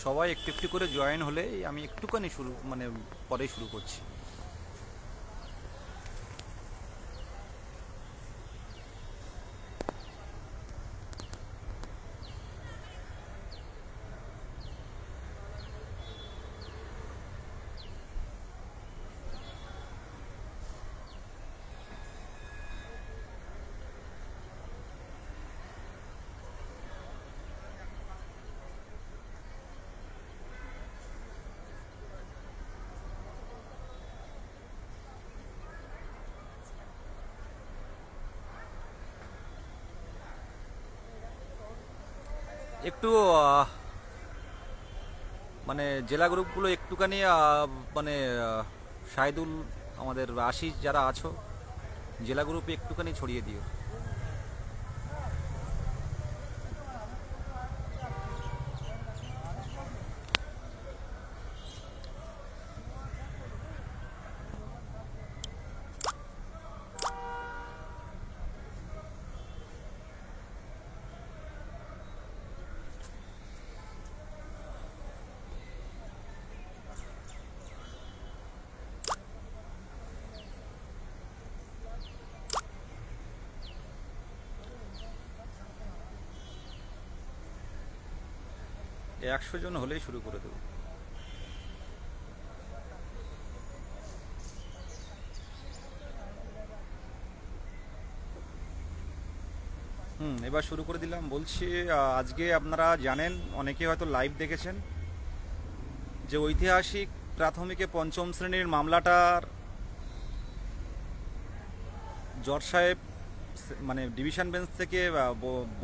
সবাই একটু একটু করে জয়েন হলে আমি একটুখানি শুরু পরেই শুরু করছি। একটু জেলা গ্রুপগুলো একটুখানি মানে শাহিদুল, আমাদের আশিস যারা আছো, জেলা গ্রুপে একটুখানি ছড়িয়ে দিও। এই 100 জন হলেই শুরু করে দেবো। এবার শুরু করে দিলাম। বলছি, আজকে আপনারা জানেন, অনেকে হয়তো লাইভ দেখেছেন, যে ঐতিহাসিক প্রাথমিকে পঞ্চম শ্রেণীর মামলাটার জজ সাহেব ডিভিশন বেঞ্চ থেকে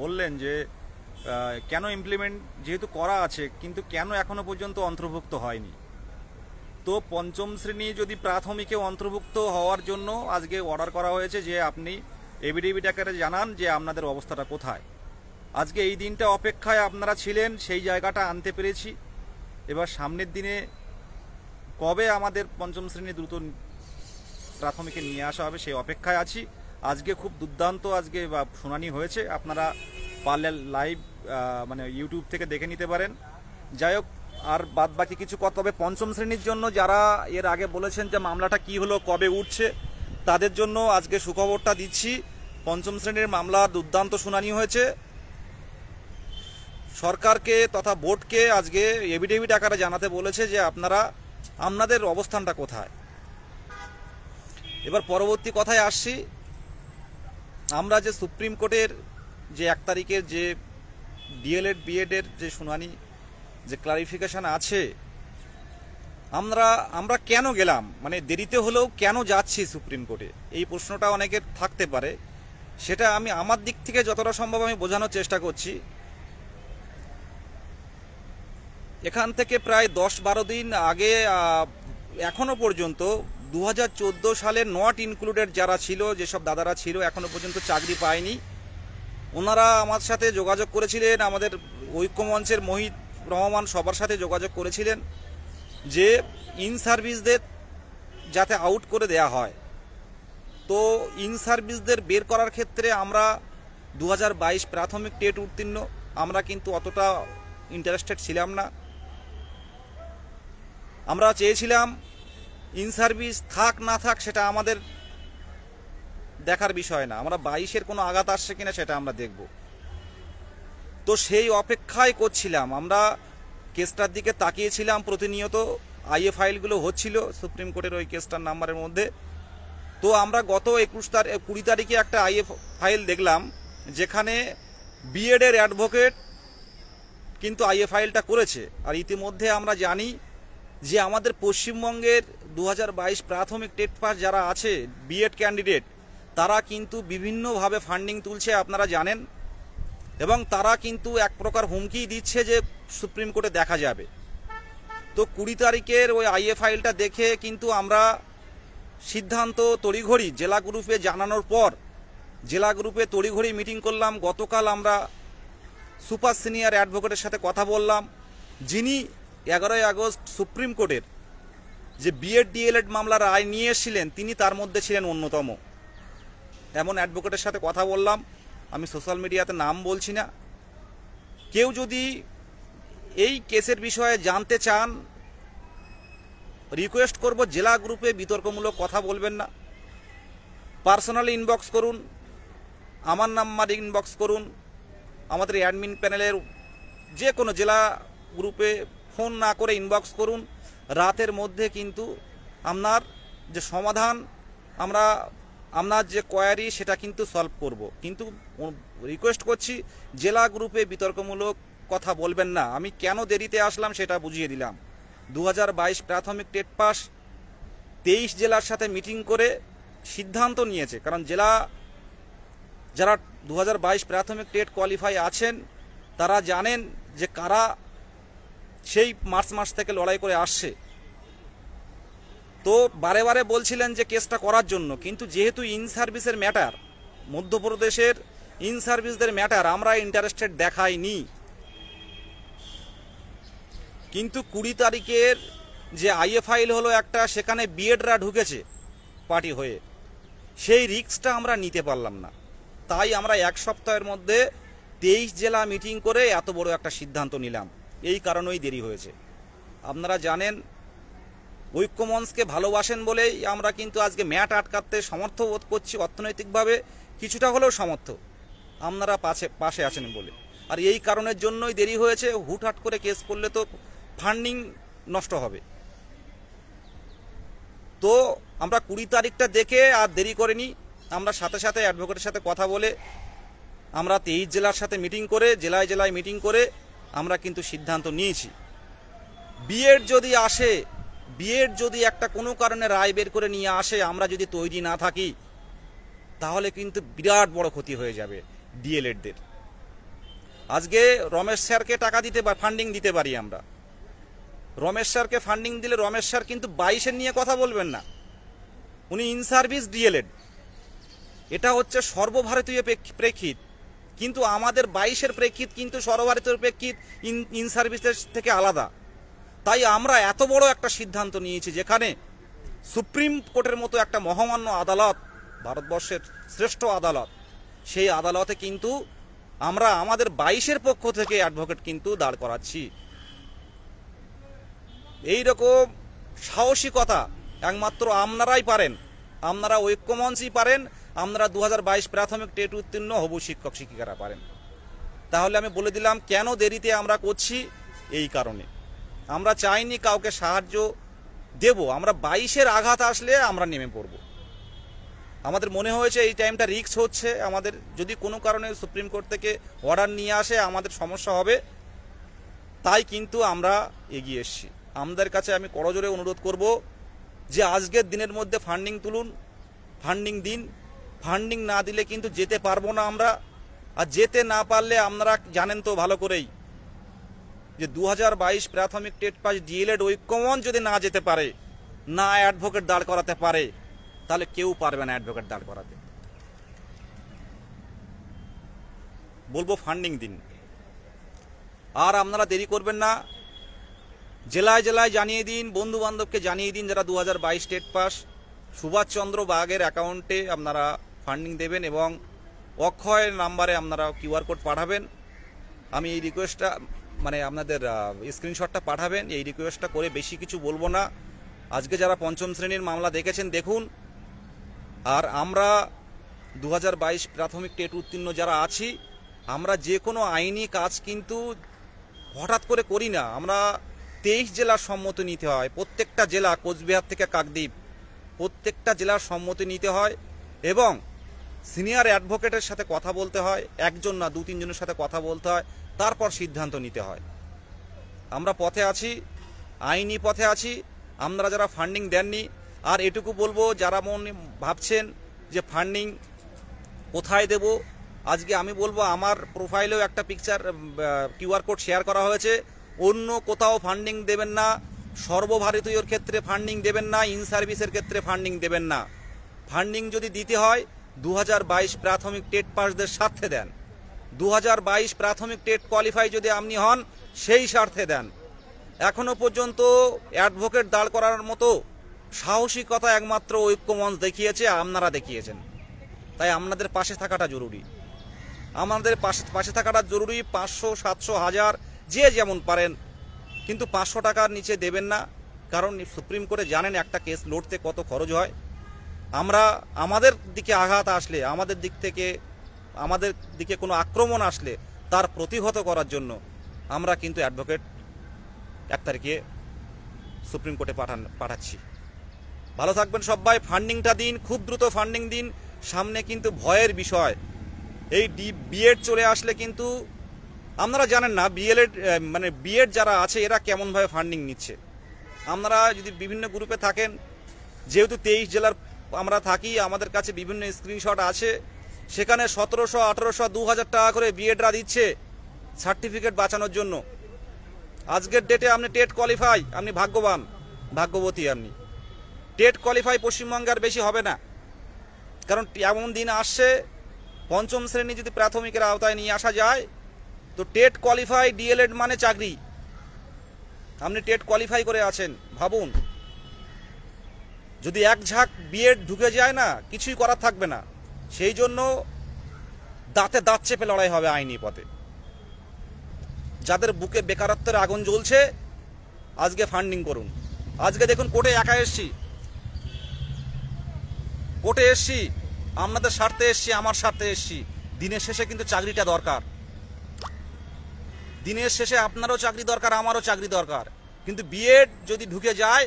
বললেন যে কেন ইমপ্লিমেন্ট যেহেতু করা আছে, কিন্তু কেন এখনো পর্যন্ত অন্তর্ভুক্ত হয়নি। তো পঞ্চম শ্রেণী যদি প্রাথমিকে অন্তর্ভুক্ত হওয়ার জন্য আজকে অর্ডার করা হয়েছে যে আপনি এফিডেভিট আকারে জানান যে আপনাদের অবস্থাটা কোথায়। আজকে এই দিনটা অপেক্ষায় আপনারা ছিলেন, সেই জায়গাটা আনতে পেরেছি। এবার সামনের দিনে কবে আমাদের পঞ্চম শ্রেণী দ্রুত প্রাথমিকে নিয়ে আসা হবে সেই অপেক্ষায় আছি। আজকে খুব দুর্দান্ত আজকে শুনানি হয়েছে, আপনারা পারলে লাইভ ইউটিউব থেকে দেখে নিতে পারেন। যাই হোক, আর বাদ বাকি কিছু কথা হবে পঞ্চম শ্রেণীর জন্য। যারা এর আগে বলেছেন যে মামলাটা কি হলো, কবে উঠছে, তাদের জন্য আজকে সুখবরটা দিচ্ছি। পঞ্চম শ্রেণীর মামলা দুর্দান্ত শুনানি হয়েছে। সরকারকে তথা বোর্ডকে আজকে এফিডেভিট আকারে জানাতে বলেছে যে আপনাদের অবস্থানটা কোথায়। এবার পরবর্তী কথায় আসছি। আমরা যে সুপ্রিম কোর্টের যে 1 তারিখের যে ডিএলএড বিএডের যে শুনানি, যে ক্লারিফিকেশন আছে, আমরা কেন গেলাম, দেরিতে হলেও কেন যাচ্ছি সুপ্রিম কোর্টে, এই প্রশ্নটা অনেকের থাকতে পারে। সেটা আমি আমার দিক থেকে যতটা সম্ভব আমি বোঝানোর চেষ্টা করছি। এখান থেকে প্রায় 10-12 দিন আগে এখনো পর্যন্ত 2014 সালে নট ইনক্লুডেড যারা ছিল, যেসব দাদারা ছিল এখনো পর্যন্ত চাকরি পায়নি, ওনারা আমার সাথে যোগাযোগ করেছিলেন। আমাদের ঐক্যমঞ্চের মোহিত রহমান সবার সাথে যোগাযোগ করেছিলেন যে ইন সার্ভিসদের যাতে আউট করে দেয়া হয়। তো ইন সার্ভিসদের বের করার ক্ষেত্রে আমরা 2022 প্রাথমিক টেট উত্তীর্ণ, আমরা কিন্তু অতটা ইন্টারেস্টেড ছিলাম না। আমরা চেয়েছিলাম ইন সার্ভিস থাক না থাক সেটা আমাদের দেখার বিষয় না, আমরা 22-এর কোনো আঘাত আসছে কিনা সেটা আমরা দেখব। তো সেই অপেক্ষায় করছিলাম, আমরা কেসটার দিকে তাকিয়েছিলাম প্রতিনিয়ত। আইএ ফাইলগুলো হচ্ছিল সুপ্রিম কোর্টের ওই কেসটার নাম্বারের মধ্যে। তো আমরা গত 20 তারিখে একটা আইএ ফাইল দেখলাম, যেখানে বিএডের অ্যাডভোকেট কিন্তু আইএ ফাইলটা করেছে। আর ইতিমধ্যে আমরা জানি যে আমাদের পশ্চিমবঙ্গের 2022 প্রাথমিক টেট পাস যারা আছে বিএড ক্যান্ডিডেট, তারা কিন্তু বিভিন্নভাবে ফান্ডিং তুলছে, আপনারা জানেন। এবং তারা কিন্তু এক প্রকার হুমকি দিচ্ছে যে সুপ্রিম কোর্টে দেখা যাবে। তো 20 তারিখের ওই আইএ ফাইলটা দেখে কিন্তু আমরা সিদ্ধান্ত তড়িঘড়ি জেলা গ্রুপে জানানোর পর জেলা গ্রুপে তড়িঘড়ি মিটিং করলাম। গতকাল আমরা সুপার সিনিয়র অ্যাডভোকেটের সাথে কথা বললাম, যিনি 11ই আগস্ট সুপ্রিম কোর্টের যে বিএড ডিএলএড মামলার রায় নিয়ে এসেছিলেন, তিনি তার মধ্যে ছিলেন অন্যতম। এমন অ্যাডভোকেটের সাথে কথা বললাম, আমি সোশ্যাল মিডিয়াতে নাম বলছি না। কেউ যদি এই কেসের বিষয়ে জানতে চান, রিকোয়েস্ট করব জেলা গ্রুপে বিতর্কমূলক কথা বলবেন না। পার্সোনালি ইনবক্স করুন, আমার নাম্বারে ইনবক্স করুন, আমাদের অ্যাডমিন প্যানেলের যে কোনো জেলা গ্রুপে ফোন না করে ইনবক্স করুন। রাতের মধ্যে কিন্তু আপনার যে সমাধান, আপনার যে কোয়ারি সেটা কিন্তু সলভ করব। কিন্তু রিকোয়েস্ট করছি জেলা গ্রুপে বিতর্কমূলক কথা বলবেন না। আমি কেন দেরিতে আসলাম সেটা বুঝিয়ে দিলাম। 2022 প্রাথমিক টেট পাস 23 জেলার সাথে মিটিং করে সিদ্ধান্ত নিয়েছে, কারণ যারা 2022 প্রাথমিক টেট কোয়ালিফাই আছেন তারা জানেন যে কারা সেই মার্চ মাস থেকে লড়াই করে আসছে। তো বারে বারে বলছিলেন যে কেসটা করার জন্য, কিন্তু যেহেতু ইন সার্ভিসের ম্যাটার, মধ্যপ্রদেশের ইন সার্ভিসদের ম্যাটার, আমরা ইন্টারেস্টেড দেখাইনি। কিন্তু 20 তারিখের যে আইএফআইএল হলো একটা, সেখানে বিএডরা ঢুকেছে পার্টি হয়ে, সেই রিস্কটা আমরা নিতে পারলাম না। তাই আমরা এক সপ্তাহের মধ্যে 23 জেলা মিটিং করে এত বড় একটা সিদ্ধান্ত নিলাম। এই কারণেই দেরি হয়েছে। আপনারা জানেন ঐক্যমঞ্চকে ভালোবাসেন বলেই আমরা কিন্তু আজকে ম্যাট আটকাতে সমর্থ বোধ করছি, অর্থনৈতিকভাবে কিছুটা হলেও সমর্থ, আপনারা পাশে আছেন বলে। আর এই কারণের জন্যই দেরি হয়েছে। হুটহাট করে কেস করলে তো ফান্ডিং নষ্ট হবে। তো আমরা 20 তারিখটা দেখে আর দেরি করিনি, আমরা সাথে সাথে অ্যাডভোকেটের সাথে কথা বলে আমরা 23 জেলার সাথে মিটিং করে, জেলায় জেলায় মিটিং করে আমরা কিন্তু সিদ্ধান্ত নিয়েছি। বিএড যদি আসে, বিএড যদি একটা কোনো কারণে রায় বের করে নিয়ে আসে, আমরা যদি তৈরি না থাকি তাহলে কিন্তু বিরাট বড় ক্ষতি হয়ে যাবে ডিএলএডদের। আজকে রমেশ স্যারকে টাকা দিতে পারি, ফান্ডিং দিতে পারি আমরা। রমেশ স্যারকে ফান্ডিং দিলে রমেশ স্যার কিন্তু 22-এর নিয়ে কথা বলবেন না, উনি ইন সার্ভিস ডিএলএড। এটা হচ্ছে সর্বভারতীয় প্রেক্ষিত, কিন্তু আমাদের 22-এর প্রেক্ষিত কিন্তু সর্বভারতীয় প্রেক্ষিত ইন সার্ভিসের থেকে আলাদা। তাই আমরা এত বড় একটা সিদ্ধান্ত নিয়েছি, যেখানে সুপ্রিম কোর্টের মতো একটা মহামান্য আদালত, ভারতবর্ষের শ্রেষ্ঠ আদালত, সেই আদালতে কিন্তু আমরা আমাদের 22-এর পক্ষ থেকে অ্যাডভোকেট কিন্তু দাঁড় করাচ্ছি। এইরকম সাহসিকতা একমাত্র আপনারাই পারেন, আপনারা ঐক্যমঞ্চই পারেন, আপনারা 2022 প্রাথমিক টেট উত্তীর্ণ হবু শিক্ষক শিক্ষিকারা পারেন। তাহলে আমি বলে দিলাম কেন দেরিতে আমরা করছি। এই কারণে আমরা চাইনি কাউকে সাহায্য দেব, আমরা 22-এর আঘাত আসলে আমরা নেমে পড়ব। আমাদের মনে হয়েছে এই টাইমটা রিস্ক হচ্ছে, আমাদের যদি কোনো কারণে সুপ্রিম কোর্ট থেকে অর্ডার নিয়ে আসে আমাদের সমস্যা হবে, তাই কিন্তু আমরা এগিয়ে এসেছি। আমাদের কাছে আমি করজোরে অনুরোধ করব যে আজকের দিনের মধ্যে ফান্ডিং তুলুন, ফান্ডিং দিন। ফান্ডিং না দিলে কিন্তু যেতে পারবো না আমরা। আর যেতে না পারলে আপনারা জানেন তো ভালো করেই যে 2022 প্রাথমিক টেট পাস ডিএলএড ঐক্যমঞ্চ যদি না যেতে পারে, না অ্যাডভোকেট দাঁড় করাতে পারে, তাহলে কেউ পারবে না অ্যাডভোকেট দাঁড় করাতে। বলবো ফান্ডিং দিন। আর আপনারা দেরি করবেন না, জেলায় জেলায় জানিয়ে দিন, বন্ধু বান্ধবকে জানিয়ে দিন যারা 2022 টেট পাস, সুভাষচন্দ্র বাগের অ্যাকাউন্টে আপনারা ফান্ডিং দেবেন এবং অক্ষয় নাম্বারে আপনারা কিউআর কোড পাঠাবেন। আমি এই রিকোয়েস্টটা আপনাদের স্ক্রিনশটটা পাঠাবেন। এই রিকোয়েস্টটা করে বেশি কিছু বলবো না। আজকে যারা পঞ্চম শ্রেণীর মামলা দেখেছেন দেখুন। আর আমরা 2022 প্রাথমিক টেট উত্তীর্ণ যারা আছি, আমরা যে কোনো আইনি কাজ কিন্তু হঠাৎ করে করি না। আমরা 23 জেলার সম্মতি নিতে হয়, প্রত্যেকটা জেলা, কোচবিহার থেকে কাকদ্বীপ, প্রত্যেকটা জেলার সম্মতি নিতে হয় এবং সিনিয়র অ্যাডভোকেটের সাথে কথা বলতে হয়, একজন না 2-3 জনের সাথে কথা বলতে হয়, তারপর সিদ্ধান্ত নিতে হয়। আমরা পথে আছি, আইনি পথে আছি। আপনারা যারা ফান্ডিং দেননি, আর এটুকু বলবো যারা ভাবছেন যে ফান্ডিং কোথায় দেব, আজকে আমি বলবো আমার প্রোফাইলেও একটা পিকচার কিউআর কোড শেয়ার করা হয়েছে। অন্য কোথাও ফান্ডিং দেবেন না, সর্বভারতীয়র ক্ষেত্রে ফান্ডিং দেবেন না, ইন সার্ভিসের ক্ষেত্রে ফান্ডিং দেবেন না। ফান্ডিং যদি দিতে হয় 2022 প্রাথমিক টেট পাসদের স্বার্থে দেন। 2022 প্রাথমিক টেট কোয়ালিফাই যদি আপনি হন সেই স্বার্থে দেন। এখনো পর্যন্ত অ্যাডভোকেট দাঁড় করার মতো সাহসিকতা একমাত্র ঐক্যমঞ্চ দেখিয়েছে, আপনারা দেখিয়েছেন। তাই আপনাদের পাশে থাকাটা জরুরি, আমাদের পাশে থাকাটা জরুরি। 500, 700, 1000 যে যেমন পারেন, কিন্তু 500 টাকার নিচে দেবেন না। কারণ সুপ্রিম কোর্টে জানেন একটা কেস লড়তে কত খরচ হয়। আমরা আমাদের দিকে আঘাত আসলে, আমাদের দিকে কোনো আক্রমণ আসলে তার প্রতিহত করার জন্য আমরা কিন্তু অ্যাডভোকেট 1 তারিখে সুপ্রিম কোর্টে পাঠাচ্ছি। ভালো থাকবেন সবাই। ফান্ডিংটা দিন, খুব দ্রুত ফান্ডিং দিন। সামনে কিন্তু ভয়ের বিষয়, এই বিএড চলে আসলে কিন্তু আপনারা জানেন না বিএড যারা আছে এরা কেমনভাবে ফান্ডিং নিচ্ছে। আপনারা যদি বিভিন্ন গ্রুপে থাকেন, যেহেতু 23 জেলার আমরা থাকি, আমাদের কাছে বিভিন্ন স্ক্রিনশট আছে, সেখানে 1700, 1800, 2000 টাকা করে বিএডরা দিচ্ছে সার্টিফিকেট বাঁচানোর জন্য। আজকের ডেটে আপনি টেট কোয়ালিফাই, আপনি ভাগ্যবান, ভাগ্যবতী। আপনি টেট কোয়ালিফাই পশ্চিমবঙ্গের বেশি হবে না, কারণ এমন দিন আসছে 5ম শ্রেণী যদি প্রাথমিকের আওতায় নিয়ে আসা যায়, তো টেট কোয়ালিফাই ডিএলএড মানে চাকরি। আপনি টেট কোয়ালিফাই করে আছেন, ভাবুন যদি এক ঝাঁক বিএড ঢুকে যায় না, কিছুই করার থাকবে না। সেই জন্য দাঁতে দাঁত চেপে লড়াই হবে আইনি পথে। যাদের বুকে বেকারত্বের আগুন জ্বলছে, আজকে ফান্ডিং করুন। আজকে দেখুন কোর্টে একা এসছি, আপনাদের স্বার্থে এসছি, আমার স্বার্থে এসছি। দিনের শেষে কিন্তু চাকরিটা দরকার, দিনের শেষে আপনারও চাকরি দরকার, আমারও চাকরি দরকার। কিন্তু বিএড যদি ঢুকে যায়,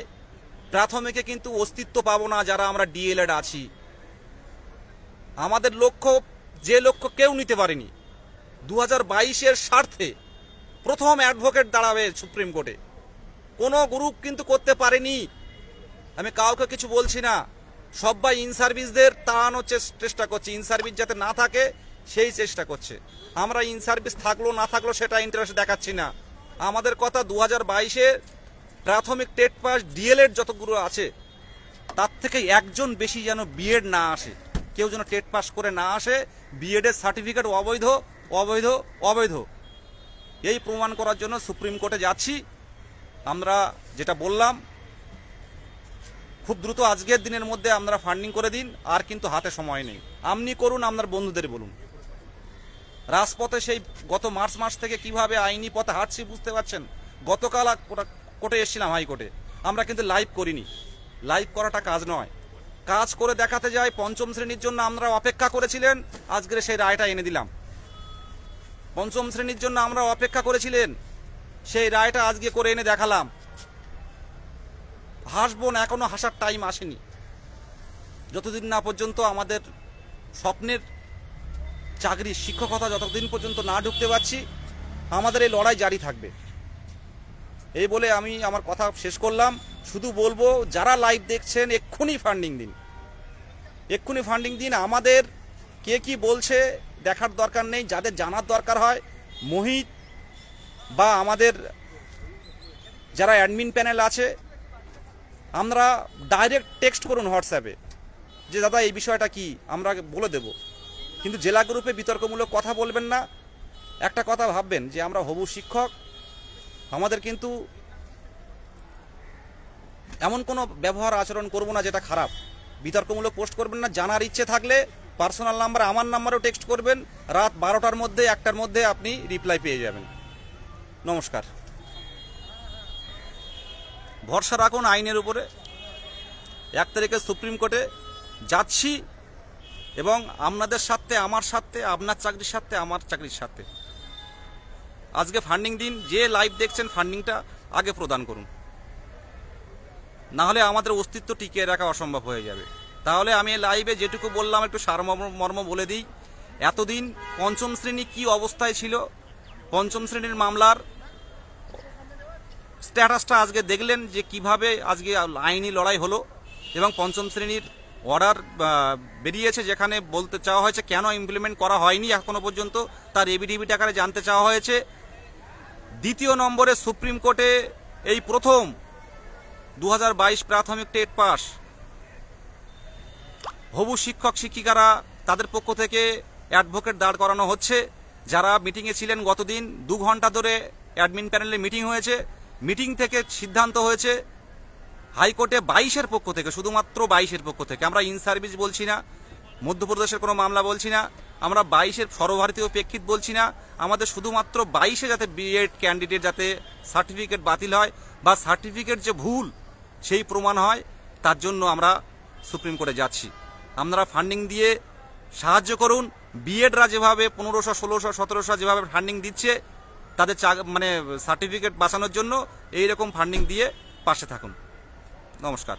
প্রাথমিকে কিন্তু অস্তিত্ব পাবো না যারা আমরা ডিএলএড আছি। আমাদের লক্ষ্য, যে লক্ষ্য কেউ নিতে পারেনি, 2022-এর স্বার্থে প্রথম অ্যাডভোকেট দাঁড়াবে সুপ্রিম কোর্টে। কোনো গ্রুপ কিন্তু করতে পারেনি। আমি কাউকে কিছু বলছি না, সবাই ইন সার্ভিসদের তাড়ানোর চেষ্টা করছে, ইন সার্ভিস যাতে না থাকে সেই চেষ্টা করছে। আমরা ইন সার্ভিস থাকলো না থাকলো সেটা ইন্টারেস্ট দেখাচ্ছি না। আমাদের কথা 2022-এ প্রাথমিক টেট পাস ডিএলএড যতগুলো আছে, তার থেকে একজন বেশি যেন বিএড না আসে, কেউ যেন টেট পাস করে না আসে। বিএডের সার্টিফিকেট অবৈধ অবৈধ অবৈধ, এই প্রমাণ করার জন্য সুপ্রিম কোর্টে যাচ্ছি। আমরা যেটা বললাম, খুব দ্রুত আজকের দিনের মধ্যে আপনারা ফান্ডিং করে দিন। আর কিন্তু হাতে সময় নেই, আপনি করুন, আপনার বন্ধুদের বলুন। রাজপথে সেই গত মার্চ মাস থেকে কিভাবে আইনি পথে হাঁটছি বুঝতে পারছেন। গতকাল কোর্টে এসেছিলাম, হাইকোর্টে। আমরা কিন্তু লাইভ করিনি, লাইভ করাটা কাজ নয়, কাজ করে দেখাতে যাই। 5ম শ্রেণীর জন্য আমরা অপেক্ষা করেছিলেন, আজকের সেই রায়টা এনে দিলাম। 5ম শ্রেণীর জন্য আমরা অপেক্ষা করেছিলেন, সেই রায়টা আজকে করে এনে দেখালাম। হাসবো না, এখনো হাসার টাইম আসেনি। যতদিন না পর্যন্ত আমাদের স্বপ্নের চাকরি, শিক্ষকতা যতদিন পর্যন্ত না ঢুকতে পারছি, আমাদের এই লড়াই জারি থাকবে। এই বলে আমি আমার কথা শেষ করলাম। শুধু বলবো, যারা লাইভ দেখছেন এক্ষুনি ফান্ডিং দিন, এক্ষুনি ফান্ডিং দিন। আমাদের কে কি বলছে দেখার দরকার নেই, যাদের জানার দরকার হয় মোহিত বা আমাদের যারা অ্যাডমিন প্যানেল আছে, আমরা ডাইরেক্ট টেক্সট করুন হোয়াটসঅ্যাপে যে দাদা এই বিষয়টা কি, আমরা বলে দেব। কিন্তু জেলা গ্রুপে বিতর্কমূলক কথা বলবেন না। একটা কথা ভাববেন যে আমরা হবু শিক্ষক, আমাদের কিন্তু এমন কোনো ব্যবহার আচরণ করব না যেটা খারাপ। বিতর্কমূলক পোস্ট করবেন না। জানার ইচ্ছে থাকলে পার্সোনাল নাম্বার, আমার নাম্বারেও টেক্সট করবেন। রাত 12টার মধ্যে, 1টার মধ্যে আপনি রিপ্লাই পেয়ে যাবেন। নমস্কার। ভরসা রাখুন আইনের উপরে। 1 তারিখে সুপ্রিম কোর্টে যাচ্ছি, এবং আপনাদের স্বার্থে, আমার স্বার্থে, আপনার চাকরির স্বার্থে, আমার চাকরির স্বার্থে। আজকে ফান্ডিং দিন। যে লাইভ দেখছেন ফান্ডিংটা আগে প্রদান করুন, না হলে আমাদের অস্তিত্ব টিকিয়ে রাখা অসম্ভব হয়ে যাবে। তাহলে আমি লাইভে যেটুকু বললাম একটু সারমর্ম বলে দিই। এতদিন 5ম শ্রেণী কি অবস্থায় ছিল, 5ম শ্রেণীর মামলার স্ট্যাটাসটা আজকে দেখলেন যে কিভাবে আজকে আইনি লড়াই হলো, এবং 5ম শ্রেণীর অর্ডার বেরিয়েছে, যেখানে বলতে চাওয়া হয়েছে কেন ইমপ্লিমেন্ট করা হয়নি এখনো পর্যন্ত, তার এফিডেভিট আকারে জানতে চাওয়া হয়েছে। 2 নম্বরে সুপ্রিম কোর্টে এই প্রথম 2022 প্রাথমিক টেট পাস হবু শিক্ষক শিক্ষিকারা, তাদের পক্ষ থেকে অ্যাডভোকেট দাঁড় করানো হচ্ছে। যারা মিটিংয়ে ছিলেন গতদিন 2 ঘন্টা ধরে অ্যাডমিন প্যানেলে মিটিং হয়েছে। মিটিং থেকে সিদ্ধান্ত হয়েছে হাইকোর্টে 22-এর পক্ষ থেকে, শুধুমাত্র 22-এর পক্ষ থেকে, আমরা ইন সার্ভিস বলছি না, মধ্যপ্রদেশের কোনো মামলা বলছি না, আমরা 22-এর সর্বভারতীয় প্রেক্ষিত বলছি না। আমাদের শুধুমাত্র 22-এ যাতে বিএড ক্যান্ডিডেট যাতে সার্টিফিকেট বাতিল হয় বা সার্টিফিকেট যে ভুল সেই প্রমাণ হয়, তার জন্য আমরা সুপ্রিম কোর্টে যাচ্ছি। আপনারা ফান্ডিং দিয়ে সাহায্য করুন। বিএডরা যেভাবে 1500, 1600, 1700 যেভাবে ফান্ডিং দিচ্ছে তাদের মানে সার্টিফিকেট বাঁচানোর জন্য, এইরকম ফান্ডিং দিয়ে পাশে থাকুন। নমস্কার।